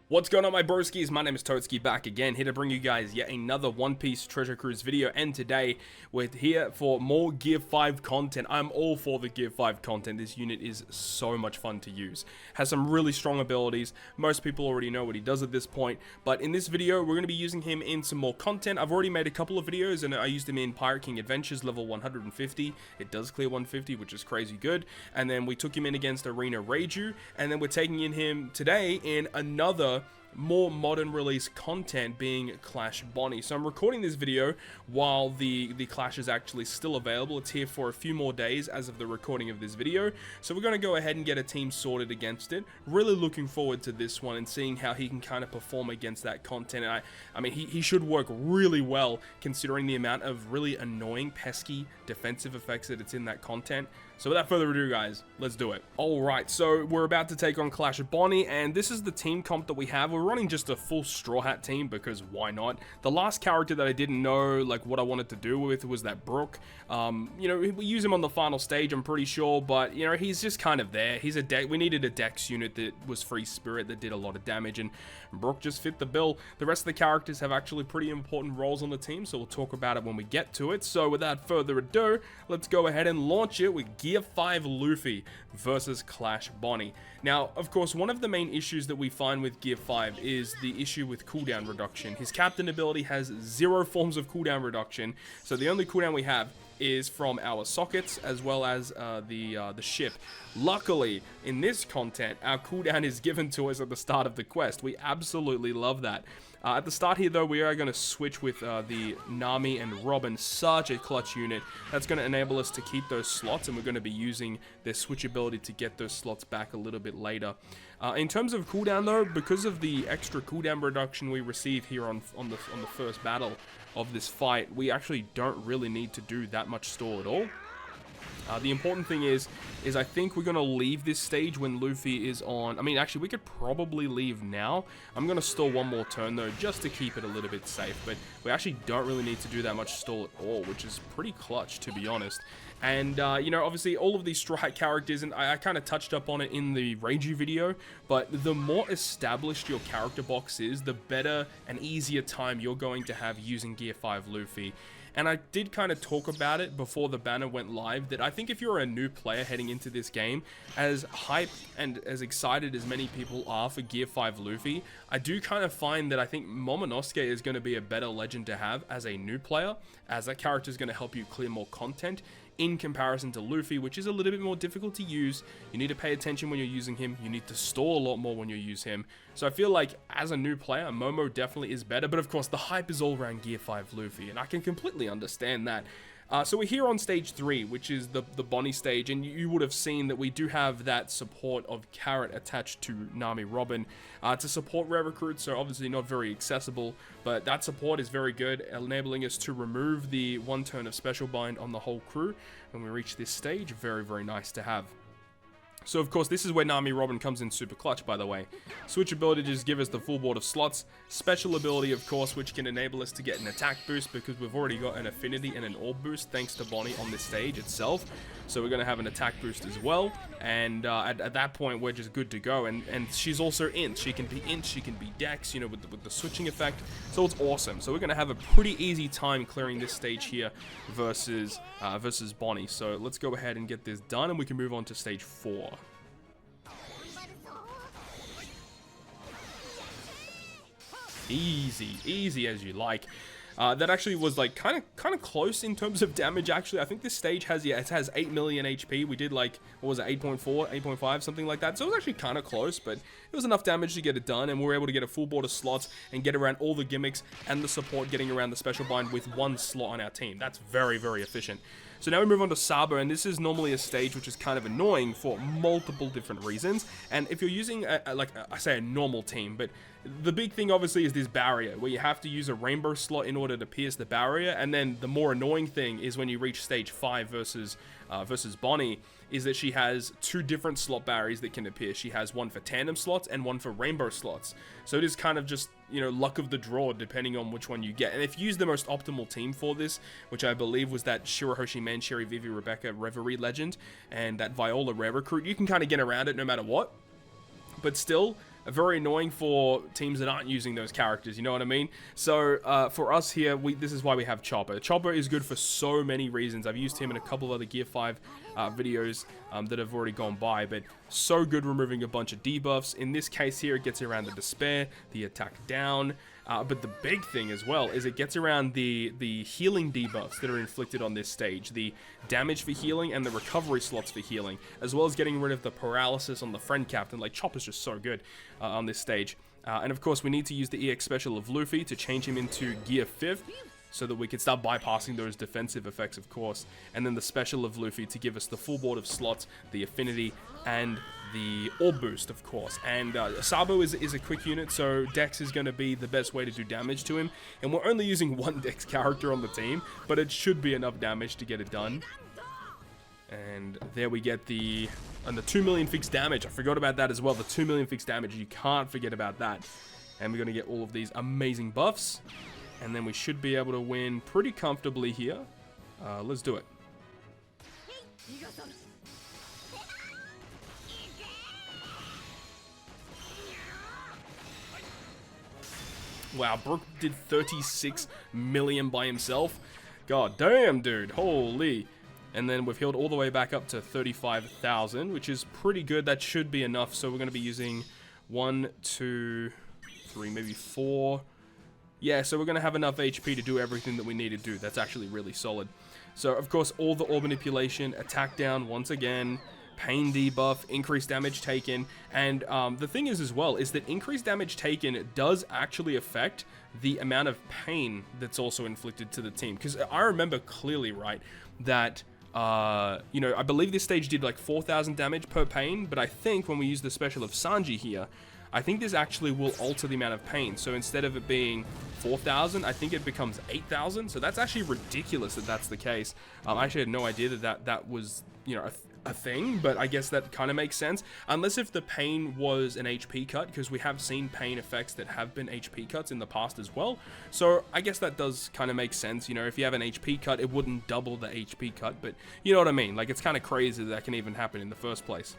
What's going on, my broskiis? My name is Toadskii, back again, here to bring you guys yet another One Piece Treasure Cruise video, and today we're here for more Gear 5 content. I'm all for the Gear 5 content. This unit is so much fun to use. Has some really strong abilities. Most people already know what he does at this point, but in this video, we're going to be using him in some more content. I've already made a couple of videos, and I used him in Pirate King Adventures level 150. It does clear 150, which is crazy good, and then we took him in against Arena Reiju, and then we're taking in him today in another more modern release content being Clash BONNEY. So I'm recording this video while the Clash is actually still available. It's here for a few more days as of the recording of this video. So we're going to go ahead and get a team sorted against it. Really looking forward to this one and seeing how he can kind of perform against that content. And I mean, he should work really well considering the amount of really annoying, pesky defensive effects that it's in that content. So without further ado, guys, let's do it. Alright, so we're about to take on Clash BONNEY, and this is the team comp that we have. We're running just a full Straw Hat team because why not? The last character that I didn't know like what I wanted to do with was that Brook. You know, we use him on the final stage, I'm pretty sure, but you know, he's just kind of there. He's a deck. We needed a Dex unit that was free spirit that did a lot of damage, and Brook just fit the bill. The rest of the characters have actually pretty important roles on the team, so we'll talk about it when we get to it. So without further ado, let's go ahead and launch it with Gear 5 Luffy versus Clash BONNEY. Now, of course, one of the main issues that we find with Gear 5 is the issue with cooldown reduction. His captain ability has 0 forms of cooldown reduction, so the only cooldown we have is from our sockets as well as the ship. Luckily, in this content, our cooldown is given to us at the start of the quest. We absolutely love that. At the start here, though, we are going to switch with the Nami and Robin. Such a clutch unit. That's going to enable us to keep those slots, and we're going to be using their switch ability to get those slots back a little bit later. In terms of cooldown, though, because of the extra cooldown reduction we receive here on the first battle of this fight, we actually don't really need to do that much stall at all. The important thing is I think we're going to leave this stage when Luffy is on. I mean, actually, we could probably leave now. I'm going to stall one more turn, though, just to keep it a little bit safe. But we actually don't really need to do that much stall at all, which is pretty clutch, to be honest. And, you know, obviously, all of these Straw Hat characters, and I kind of touched up on it in the Reiju video, but the more established your character box is, the better and easier time you're going to have using Gear 5 Luffy. And I did kind of talk about it before the banner went live, that I think if you're a new player heading into this game, as hyped and as excited as many people are for Gear 5 Luffy, I do kind of find that I think Momonosuke is going to be a better legend to have as a new player, as that character is going to help you clear more content in comparison to Luffy, which is a little bit more difficult to use. You need to pay attention when you're using him. You need to stall a lot more when you use him. So I feel like as a new player, Momo definitely is better, but of course the hype is all around Gear 5 Luffy, and I can completely understand that. So we're here on stage 3, which is the BONNEY stage, and you would have seen that we do have that support of Carrot attached to Nami Robin to support rare recruits, so obviously not very accessible, but that support is very good, enabling us to remove the 1 turn of special bind on the whole crew when we reach this stage. Very, very nice to have. So, of course, this is where Nami Robin comes in super clutch, by the way. Switch ability to just give us the full board of slots. Special ability, of course, which can enable us to get an attack boost because we've already got an affinity and an orb boost thanks to BONNEY on this stage itself. So we're going to have an attack boost as well. And at that point, we're just good to go. And she's also int. She can be int, she can be dex, you know, with the switching effect. So it's awesome. So we're going to have a pretty easy time clearing this stage here versus BONNEY. So let's go ahead and get this done, and we can move on to stage 4. Easy as you like. That actually was like kind of close in terms of damage. Actually, I think this stage has, yeah, it has 8 million HP. We did like, what was it, 8.4, 8.5, something like that. So it was actually kind of close, but it was enough damage to get it done, and we were able to get a full board of slots and get around all the gimmicks and the support getting around the special bind with 1 slot on our team. That's very, very efficient. So now we move on to Sabo, and this is normally a stage which is kind of annoying for multiple different reasons. And if you're using, I say a normal team, but the big thing obviously is this barrier, where you have to use a rainbow slot in order to pierce the barrier. And then the more annoying thing is when you reach stage 5 versus BONNEY, is that she has 2 different slot barriers that can appear. She has one for tandem slots and one for rainbow slots. So it is kind of just, you know, luck of the draw depending on which one you get. And if you use the most optimal team for this, which I believe was that Shirahoshi Man, Sherry, Vivi, Rebecca, Reverie Legend, and that Viola Rare Recruit, you can kind of get around it no matter what. But still, very annoying for teams that aren't using those characters, you know what I mean? So for us here, this is why we have Chopper. Chopper is good for so many reasons. I've used him in a couple of other Gear 5 videos that have already gone by, but so good removing a bunch of debuffs. In this case here, it gets around the Despair, the attack down, but the big thing as well is it gets around the healing debuffs that are inflicted on this stage, the damage for healing and the recovery slots for healing, as well as getting rid of the paralysis on the friend captain. Like, Chopper's just so good on this stage. And of course, we need to use the EX special of Luffy to change him into Gear 5th, so that we can start bypassing those defensive effects, of course. And then the special of Luffy to give us the full board of slots, the affinity, and the orb boost, of course. And Sabo is a quick unit, so Dex is going to be the best way to do damage to him. And we're only using one Dex character on the team, but it should be enough damage to get it done. And there we get the 2 million fixed damage. I forgot about that as well. The 2 million fixed damage. You can't forget about that. And we're going to get all of these amazing buffs. And then we should be able to win pretty comfortably here. Let's do it. Wow, Brook did 36 million by himself. God damn, dude. Holy. And then we've healed all the way back up to 35,000, which is pretty good. That should be enough. So we're going to be using 1, 2, 3, maybe 4. Yeah, so we're going to have enough HP to do everything that we need to do. That's actually really solid. So, of course, all the orb manipulation, attack down once again, pain debuff, increased damage taken. And the thing is as well, is that increased damage taken does actually affect the amount of pain that's also inflicted to the team. Because I remember clearly, right, that... you know, I believe this stage did like 4,000 damage per pain, but I think when we use the special of Sanji here, I think this actually will alter the amount of pain. So instead of it being 4,000, I think it becomes 8,000. So that's actually ridiculous that that's the case. I actually had no idea that was, you know, a thing, but I guess that kind of makes sense. Unless if the pain was an HP cut, because we have seen pain effects that have been HP cuts in the past as well. So I guess that does kind of make sense. You know, if you have an HP cut, it wouldn't double the HP cut, but you know what I mean? Like, it's kind of crazy that can even happen in the first place.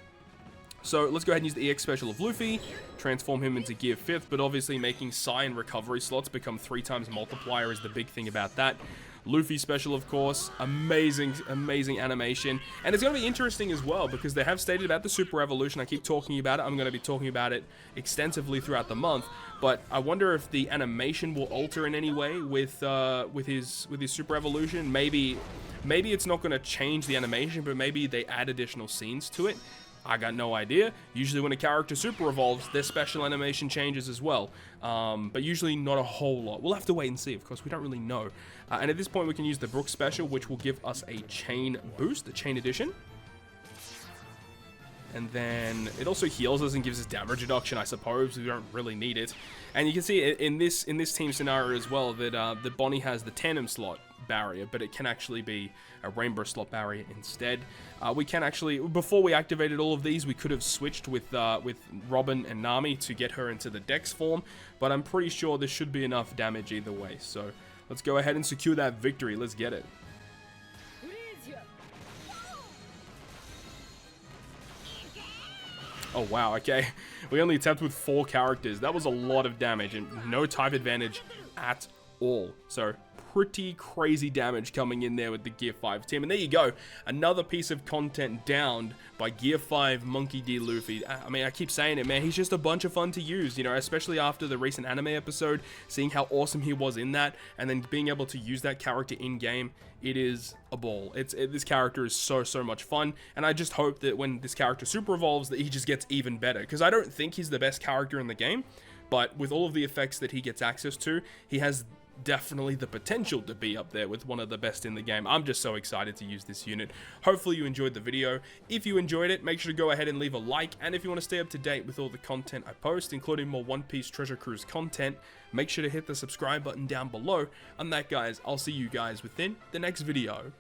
So let's go ahead and use the EX special of Luffy, transform him into Gear 5th, but obviously making Psi and recovery slots become 3 times multiplier is the big thing about that. Luffy special, of course, amazing animation. And it's going to be interesting as well, because they have stated about the Super Evolution. I keep talking about it. I'm going to be talking about it extensively throughout the month. But I wonder if the animation will alter in any way with his Super Evolution. Maybe it's not going to change the animation, but maybe they add additional scenes to it. I got no idea. Usually when a character super evolves, their special animation changes as well. But usually not a whole lot. We'll have to wait and see. Of course, we don't really know. And at this point, we can use the Brook special, which will give us a chain boost, the chain edition. And then it also heals us and gives us damage reduction, I suppose. We don't really need it. And you can see in this team scenario as well that the BONNEY has the tandem slot barrier, but it can actually be a rainbow slot barrier instead. We can actually, before we activated all of these, we could have switched with Robin and Nami to get her into the Dex form, but I'm pretty sure this should be enough damage either way. So let's go ahead and secure that victory. Let's get it. Oh wow, okay. We only tapped with 4 characters. That was a lot of damage and no type advantage at all. So pretty crazy damage coming in there with the Gear 5 team. And there you go. Another piece of content downed by Gear 5 Monkey D. Luffy. I mean, I keep saying it, man. He's just a bunch of fun to use, you know, especially after the recent anime episode, seeing how awesome he was in that, and then being able to use that character in-game. It is a ball. This character is so much fun, and I just hope that when this character super evolves that he just gets even better, because I don't think he's the best character in the game, but with all of the effects that he gets access to, he has definitely the potential to be up there with one of the best in the game. I'm just so excited to use this unit. Hopefully you enjoyed the video. If you enjoyed it, make sure to go ahead and leave a like, and if you want to stay up to date with all the content I post, including more One Piece Treasure Cruise content, make sure to hit the subscribe button down below. On that, guys, I'll see you guys within the next video.